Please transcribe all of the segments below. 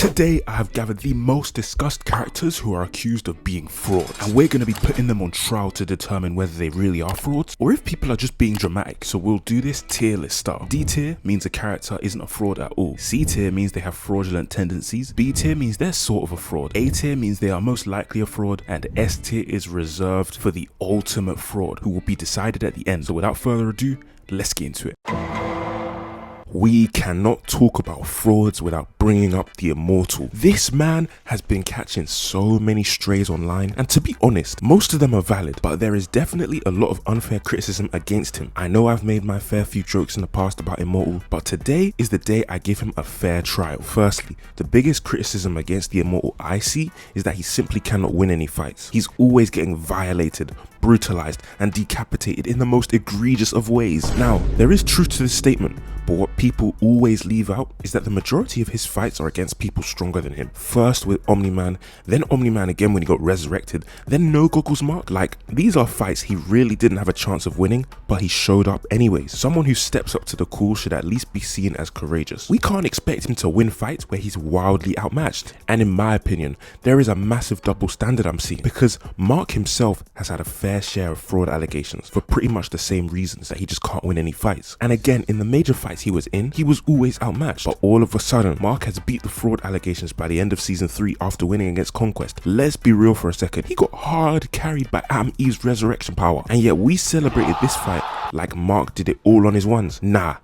Today I have gathered the most discussed characters who are accused of being frauds, and we're going to be putting them on trial to determine whether they really are frauds or if people are just being dramatic. So we'll do this tier list style. D tier means a character isn't a fraud at all. C tier means they have fraudulent tendencies. B tier means they're sort of a fraud. A tier means they are most likely a fraud, and S tier is reserved for the ultimate fraud, who will be decided at the end. So without further ado, let's get into it. We cannot talk about frauds without bringing up the Immortal. This man has been catching so many strays online, and to be honest, most of them are valid, but there is definitely a lot of unfair criticism against him. I know I've made my fair few jokes in the past about Immortal, but today is the day I give him a fair trial. Firstly, the biggest criticism against the Immortal I see is that he simply cannot win any fights. He's always getting violated, brutalized, and decapitated in the most egregious of ways. Now, there is truth to this statement, but what people always leave out is that the majority of his fights are against people stronger than him. First with Omni-Man, then Omni-Man again when he got resurrected, then No Goggles Mark. Like, these are fights he really didn't have a chance of winning, but he showed up anyways. Someone who steps up to the call should at least be seen as courageous. We can't expect him to win fights where he's wildly outmatched. And in my opinion, there is a massive double standard I'm seeing, because Mark himself has had a fair share of fraud allegations for pretty much the same reasons, that he just can't win any fights. And again, in the major fights he was in, he was always outmatched. But all of a sudden, Mark has beat the fraud allegations by the end of season 3 after winning against Conquest. Let's be real for a second, he got hard carried by Eve's resurrection power, and yet we celebrated this fight like Mark did it all on his ones. Nah,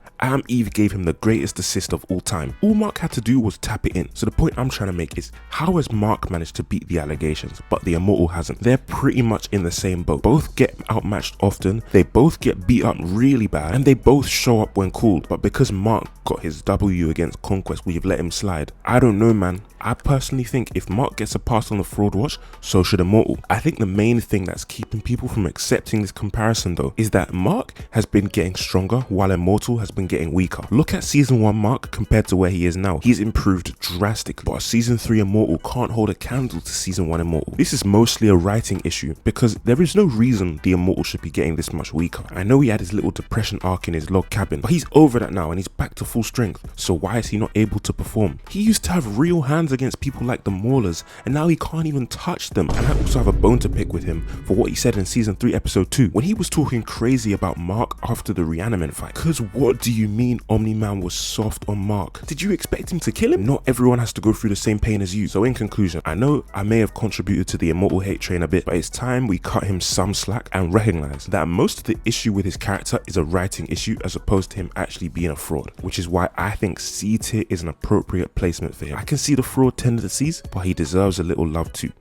Eve gave him the greatest assist of all time. All Mark had to do was tap it in. So the point I'm trying to make is, how has Mark managed to beat the allegations, but the Immortal hasn't? They're pretty much in the same boat. Both get outmatched often, they both get beat up really bad, and they both show up when called. But because Mark got his W against Conquest, we've let him slide. I don't know, man. I personally think if Mark gets a pass on the fraud watch, so should Immortal. I think the main thing that's keeping people from accepting this comparison though is that Mark has been getting stronger while Immortal has been getting weaker. Look at season 1 Mark compared to where he is now. He's improved drastically, but season 3 Immortal can't hold a candle to season 1 Immortal. This is mostly a writing issue, because there is no reason the Immortal should be getting this much weaker. I know he had his little depression arc in his log cabin, but he's over that now and he's back to full strength. So why is he not able to perform? He used to have real hands against people like the Maulers, and now he can't even touch them. And I also have a bone to pick with him for what he said in season 3 episode 2 when he was talking crazy about Mark after the Reanimate fight. Cause what do you mean Omni-Man was soft on Mark? Did you expect him to kill him? Not everyone has to go through the same pain as you. So in conclusion, I know I may have contributed to the Immortal hate train a bit, but it's time we cut him some slack and recognize that most of the issue with his character is a writing issue as opposed to him actually being a fraud, which is why I think C tier is an appropriate placement for him. I can see the fraud tendencies, but he deserves a little love too.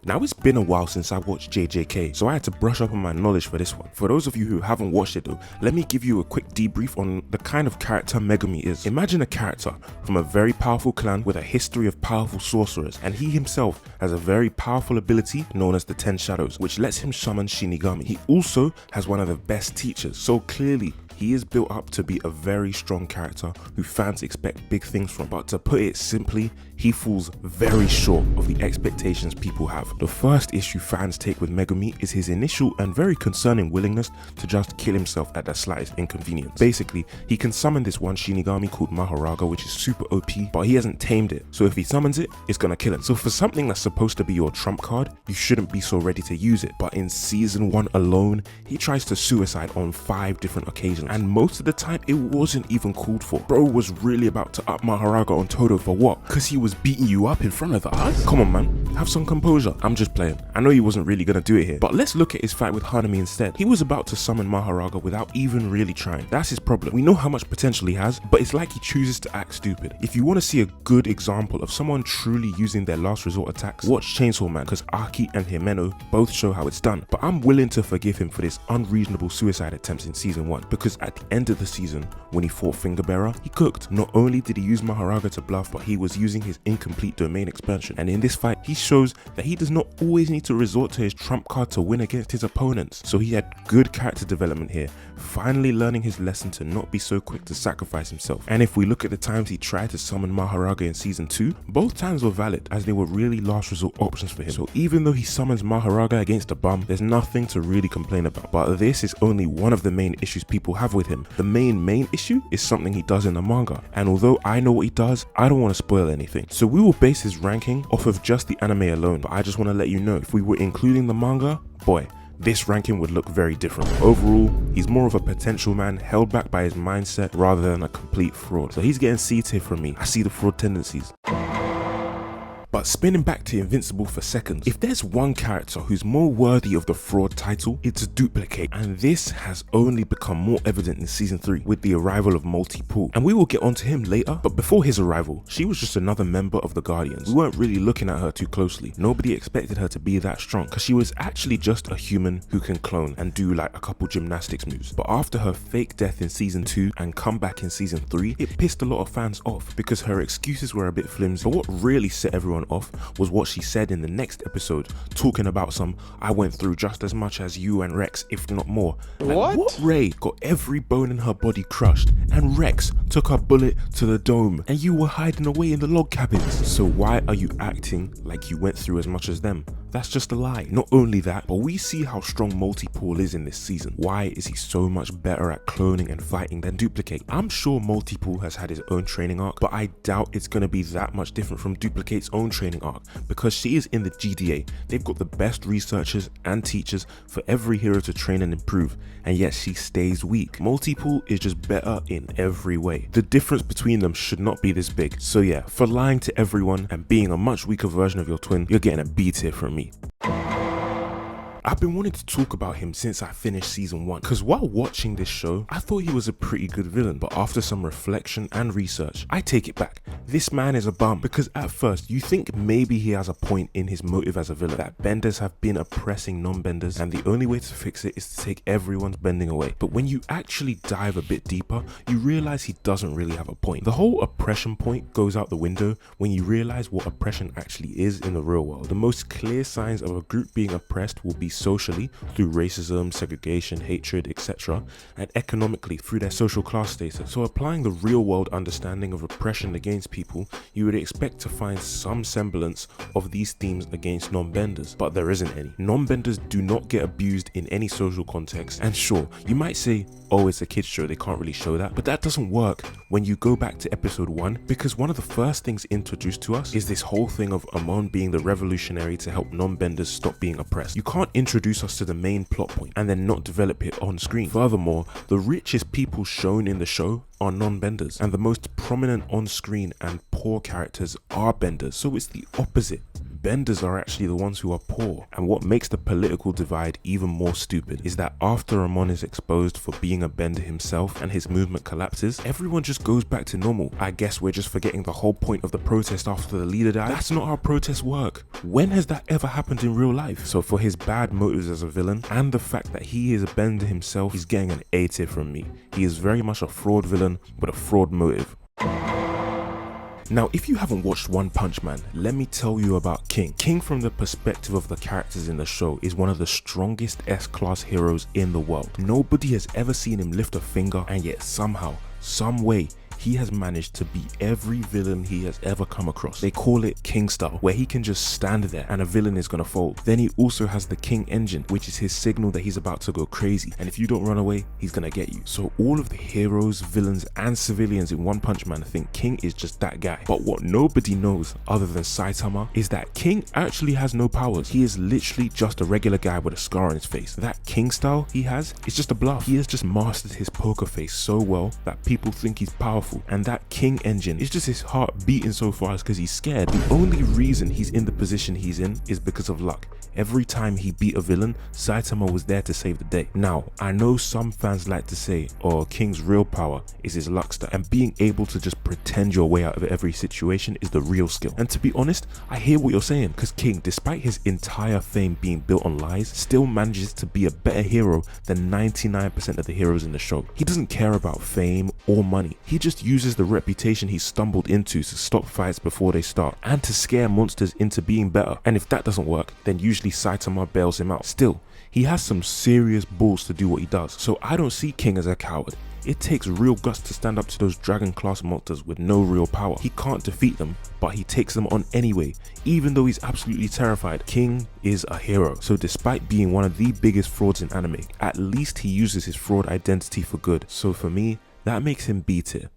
Now, it's been a while since I watched JJK, so I had to brush up on my knowledge for this one. For those of you who haven't watched it though, let me give you a quick debrief on the kind of character Megumi is. Imagine a character from a very powerful clan with a history of powerful sorcerers, and he himself has a very powerful ability known as the 10 Shadows, which lets him summon Shinigami. He also has one of the best teachers, so clearly he is built up to be a very strong character who fans expect big things from. But to put it simply, he falls very short of the expectations people have. The first issue fans take with Megumi is his initial and very concerning willingness to just kill himself at the slightest inconvenience. Basically, he can summon this one Shinigami called Maharaga, which is super OP, but he hasn't tamed it. So if he summons it, it's gonna kill him. So for something that's supposed to be your trump card, you shouldn't be so ready to use it. But in season 1 alone, he tries to suicide on 5 different occasions, and most of the time it wasn't even called for. Bro was really about to up Maharaga on Todo for what? Cause he was beating you up in front of us? Come on, man, have some composure. I'm just playing. I know he wasn't really gonna do it here, but let's look at his fight with Hanami instead. He was about to summon Maharaga without even really trying. That's his problem. We know how much potential he has, but it's like he chooses to act stupid. If you want to see a good example of someone truly using their last resort attacks, watch Chainsaw Man, because Aki and Himeno both show how it's done. But I'm willing to forgive him for this unreasonable suicide attempts in season 1, because at the end of the season, when he fought Fingerbearer, he cooked. Not only did he use Maharaga to bluff, but he was using his incomplete domain expansion. And in this fight, he shows that he does not always need to resort to his trump card to win against his opponents. So he had good character development here, finally learning his lesson to not be so quick to sacrifice himself. And if we look at the times he tried to summon Maharaga in season 2, both times were valid, as they were really last resort options for him. So even though he summons Maharaga against a bum, there's nothing to really complain about. But this is only one of the main issues people have have with him. The main issue is something he does in the manga, and although I know what he does, I don't want to spoil anything. So we will base his ranking off of just the anime alone, but I just want to let you know, if we were including the manga, boy, this ranking would look very different. Overall, he's more of a potential man held back by his mindset rather than a complete fraud. So he's getting C tier from me. I see the fraud tendencies. But spinning back to Invincible for seconds, if there's one character who's more worthy of the fraud title, it's Duplikate, and this has only become more evident in season 3 with the arrival of Multi-Pool, and we will get onto him later. But before his arrival, she was just another member of the Guardians. We weren't really looking at her too closely. Nobody expected her to be that strong, because she was actually just a human who can clone and do like a couple gymnastics moves. But after her fake death in season 2 and comeback in season 3, it pissed a lot of fans off because her excuses were a bit flimsy. But what really set everyone off was what she said in the next episode, talking about I went through just as much as you and Rex, if not more. Like, what? Ray got every bone in her body crushed, and Rex took a bullet to the dome, and you were hiding away in the log cabins. So why are you acting like you went through as much as them? That's just a lie. Not only that, but we see how strong Multi-Pool is in this season. Why is he so much better at cloning and fighting than Duplikate? I'm sure Multi-Pool has had his own training arc, but I doubt it's going to be that much different from Duplikate's own training arc, because she is in the GDA. They've got the best researchers and teachers for every hero to train and improve, and yet she stays weak. Multi-Pool is just better in every way. The difference between them should not be this big. So yeah, for lying to everyone and being a much weaker version of your twin, you're getting a B tier from me. I've been wanting to talk about him since I finished season 1, because while watching this show, I thought he was a pretty good villain, but after some reflection and research, I take it back. This man is a bum, because at first you think maybe he has a point in his motive as a villain, that benders have been oppressing non-benders and the only way to fix it is to take everyone's bending away. But when you actually dive a bit deeper, you realize he doesn't really have a point. The whole oppression point goes out the window when you realize what oppression actually is in the real world. The most clear signs of a group being oppressed will be socially through racism, segregation, hatred, etc., and economically through their social class status. So applying the real world understanding of oppression against people, you would expect to find some semblance of these themes against non-benders, but there isn't any. Non-benders do not get abused in any social context, and sure, you might say, oh, it's a kids show, they can't really show that, but that doesn't work when you go back to episode 1, because one of the first things introduced to us is this whole thing of Amon being the revolutionary to help non-benders stop being oppressed. You can't introduce us to the main plot point and then not develop it on screen. Furthermore, the richest people shown in the show are non-benders, and the most prominent on-screen and poor characters are benders, so it's the opposite. Benders are actually the ones who are poor. And what makes the political divide even more stupid is that after Amon is exposed for being a bender himself and his movement collapses, everyone just goes back to normal. I guess we're just forgetting the whole point of the protest after the leader died. That's not how protests work. When has that ever happened in real life? So for his bad motives as a villain and the fact that he is a bender himself, he's getting an A tier from me. He is very much a fraud villain with a fraud motive. Now, if you haven't watched One Punch Man, let me tell you about King. King, from the perspective of the characters in the show, is one of the strongest S-class heroes in the world. Nobody has ever seen him lift a finger, and yet somehow, some way, he has managed to beat every villain he has ever come across. They call it King style, where he can just stand there and a villain is gonna fold. Then he also has the King engine, which is his signal that he's about to go crazy, and if you don't run away, he's gonna get you. So all of the heroes, villains, and civilians in One Punch Man think King is just that guy. But what nobody knows, other than Saitama, is that King actually has no powers. He is literally just a regular guy with a scar on his face. That King style he has is just a bluff. He has just mastered his poker face so well that people think he's powerful. And that King engine is just his heart beating so fast because he's scared. The only reason he's in the position he's in is because of luck. Every time he beat a villain, Saitama was there to save the day. Now, I know some fans like to say, oh, King's real power is his luck stat, and being able to just pretend your way out of every situation is the real skill. And to be honest, I hear what you're saying, because King, despite his entire fame being built on lies, still manages to be a better hero than 99% of the heroes in the show. He doesn't care about fame or money. He just uses the reputation he stumbled into to stop fights before they start and to scare monsters into being better. And if that doesn't work, then usually Saitama bails him out. Still, he has some serious balls to do what he does, so I don't see King as a coward. It takes real guts to stand up to those dragon class monsters with no real power. He can't defeat them, but he takes them on anyway, even though he's absolutely terrified. King is a hero, so despite being one of the biggest frauds in anime, at least he uses his fraud identity for good. So for me, that makes him B tier.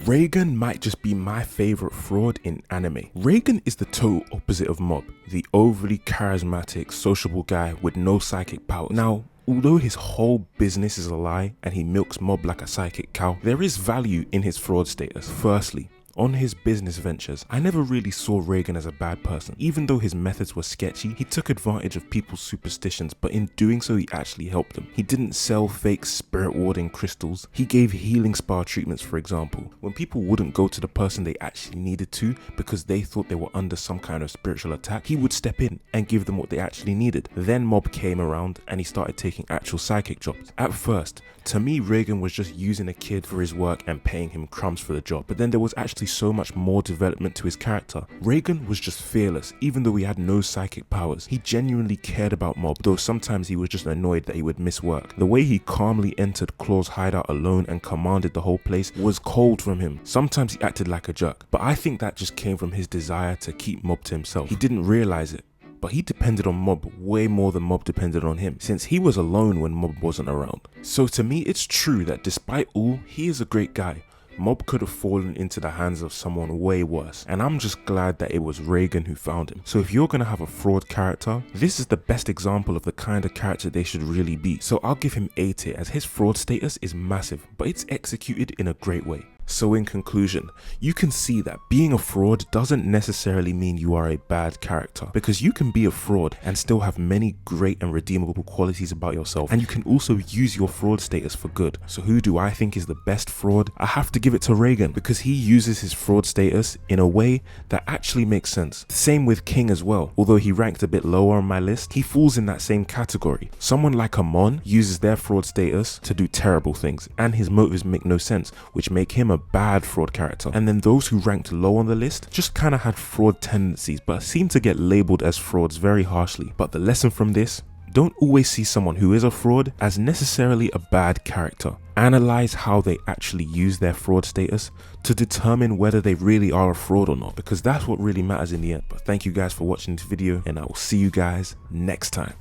Reigen might just be my favorite fraud in anime. Reigen is the total opposite of Mob, the overly charismatic, sociable guy with no psychic powers. Now, although his whole business is a lie and he milks Mob like a psychic cow, there is value in his fraud status. Firstly, on his business ventures, I never really saw Reigen as a bad person. Even though his methods were sketchy, he took advantage of people's superstitions, but in doing so he actually helped them. He didn't sell fake spirit warding crystals. He gave healing spa treatments, for example, when people wouldn't go to the person they actually needed to because they thought they were under some kind of spiritual attack. He would step in and give them what they actually needed. Then Mob came around and he started taking actual psychic jobs. At first, to me, Reigen was just using a kid for his work and paying him crumbs for the job, but then there was actually so much more development to his character. Reigen was just fearless, even though he had no psychic powers. He genuinely cared about Mob, though sometimes he was just annoyed that he would miss work. The way he calmly entered Claw's hideout alone and commanded the whole place was cold from him. Sometimes he acted like a jerk, but I think that just came from his desire to keep Mob to himself. He didn't realize it, but he depended on Mob way more than Mob depended on him, since he was alone when Mob wasn't around. So to me, it's true that despite all, he is a great guy. Mob could have fallen into the hands of someone way worse, and I'm just glad that it was Reigen who found him. So if you're gonna have a fraud character, this is the best example of the kind of character they should really be. So I'll give him A tier, as his fraud status is massive, but it's executed in a great way. So in conclusion, you can see that being a fraud doesn't necessarily mean you are a bad character, because you can be a fraud and still have many great and redeemable qualities about yourself, and you can also use your fraud status for good. So who do I think is the best fraud? I have to give it to Reigen, because he uses his fraud status in a way that actually makes sense. Same with King as well. Although he ranked a bit lower on my list, he falls in that same category. Someone like Amon uses their fraud status to do terrible things, and his motives make no sense, which make him a bad fraud character. And then those who ranked low on the list just kind of had fraud tendencies, but seem to get labeled as frauds very harshly. But the lesson from this: don't always see someone who is a fraud as necessarily a bad character. Analyze how they actually use their fraud status to determine whether they really are a fraud or not, because that's what really matters in the end. But thank you guys for watching this video, and I will see you guys next time.